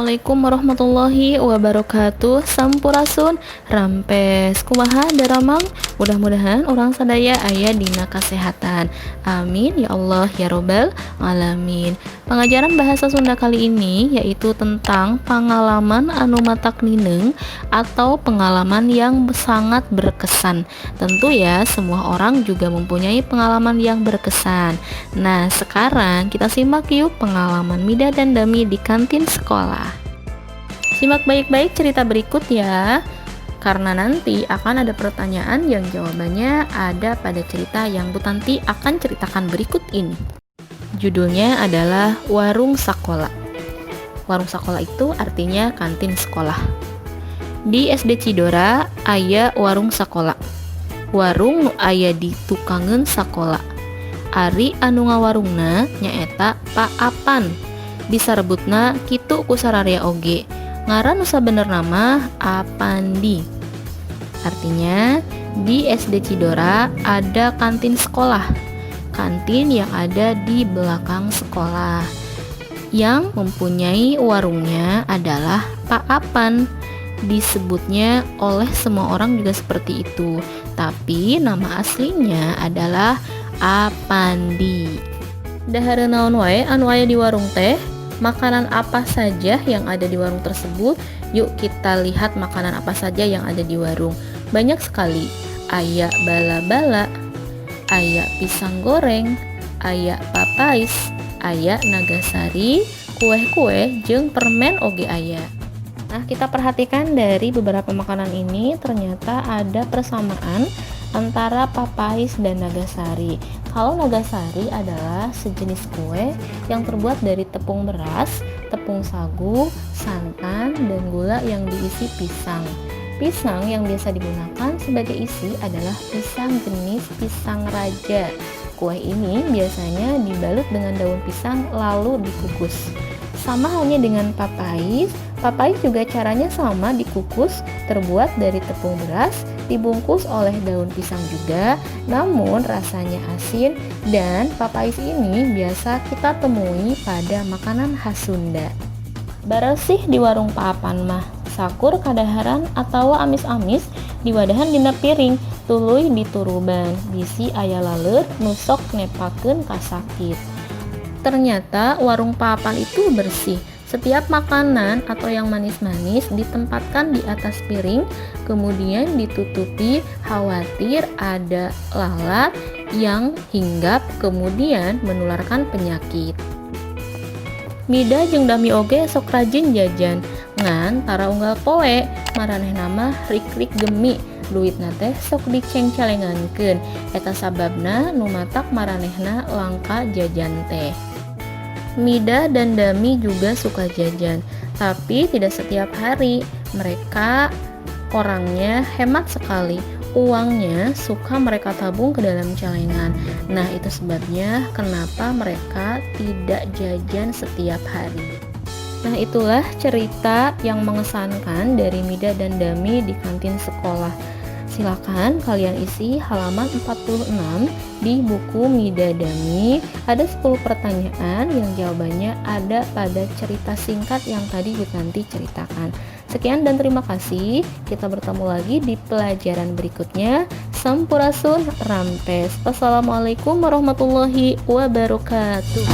Assalamualaikum warahmatullahi wabarakatuh. Sampurasun rampes kumaha daramang. Mudah-mudahan orang sadaya aya dina kasehatan. Amin ya Allah ya robbal alamin. Pengajaran bahasa Sunda kali ini yaitu tentang pengalaman anu matak nineng atau pengalaman yang sangat berkesan. Tentu ya semua orang juga mempunyai pengalaman yang berkesan. Nah sekarang kita simak yuk pengalaman Mida dan Dami di kantin sekolah. Simak baik-baik cerita berikut ya, karena nanti akan ada pertanyaan yang jawabannya ada pada cerita yang Bu Tanti akan ceritakan berikut ini. Judulnya adalah Warung Sakola. Warung Sakola itu artinya kantin sekolah. Di SD Cidora aya warung sakola. Warung nu aya di tukangeun sakola. Ari anu ngawarungna nyaeta Pak Apan. Bisa rebutna kitu ku sararea oge. Ngaran nu sabenerna mah Apandi. Artinya di SD Cidora ada kantin sekolah. Kantin yang ada di belakang sekolah. Yang mempunyai warungnya adalah Pak Apan. Disebutnya oleh semua orang juga seperti itu. Tapi nama aslinya adalah Apandi. Dahare naon wae anu aya di warung teh? Makanan apa saja yang ada di warung tersebut? Yuk kita lihat makanan apa saja yang ada di warung. Banyak sekali. Aya bala-bala, aya pisang goreng, aya papais, aya nagasari, kue-kue jeung permen oge aya. Nah, kita perhatikan dari beberapa makanan ini ternyata ada persamaan antara papais dan nagasari. Kalau nagasari adalah sejenis kue yang terbuat dari tepung beras, tepung sagu, santan, dan gula yang diisi pisang. Pisang yang biasa digunakan sebagai isi adalah pisang jenis pisang raja. Kue ini biasanya dibalut dengan daun pisang lalu dikukus. Sama halnya dengan papais. Papais juga caranya sama, dikukus, terbuat dari tepung beras, dibungkus oleh daun pisang juga, namun rasanya asin, dan papais ini biasa kita temui pada makanan khas Sunda. Baresih di warung Pak Apan mah, sakur kadaharan atau amis-amis di wadahan dina piring, tuluy dituruban, bisi aya laleur nusok nepakeun kasakit. Ternyata warung Pak Apan itu bersih. Setiap makanan atau yang manis-manis ditempatkan di atas piring, kemudian ditutupi khawatir ada lalat yang hinggap kemudian menularkan penyakit. Mida jeung Dami oge sok rajin jajan, ngan tara unggal poe maranehna mah rik-rik gemi, duitna teh sok dicengcelengankeun, eta sababna nu matak maranehna langka jajan teh. Mida dan Dami juga suka jajan, tapi tidak setiap hari. Mereka orangnya hemat sekali. Uangnya suka mereka tabung ke dalam celengan. Nah, itu sebabnya kenapa mereka tidak jajan setiap hari. Nah, itulah cerita yang mengesankan dari Mida dan Dami di kantin sekolah. Silakan kalian isi halaman 46 di buku Mida Dami. Ada 10 pertanyaan yang jawabannya ada pada cerita singkat yang tadi Bu Tanti ceritakan. Sekian dan terima kasih. Kita bertemu lagi di pelajaran berikutnya. Sampurasun rampes. Wassalamualaikum warahmatullahi wabarakatuh.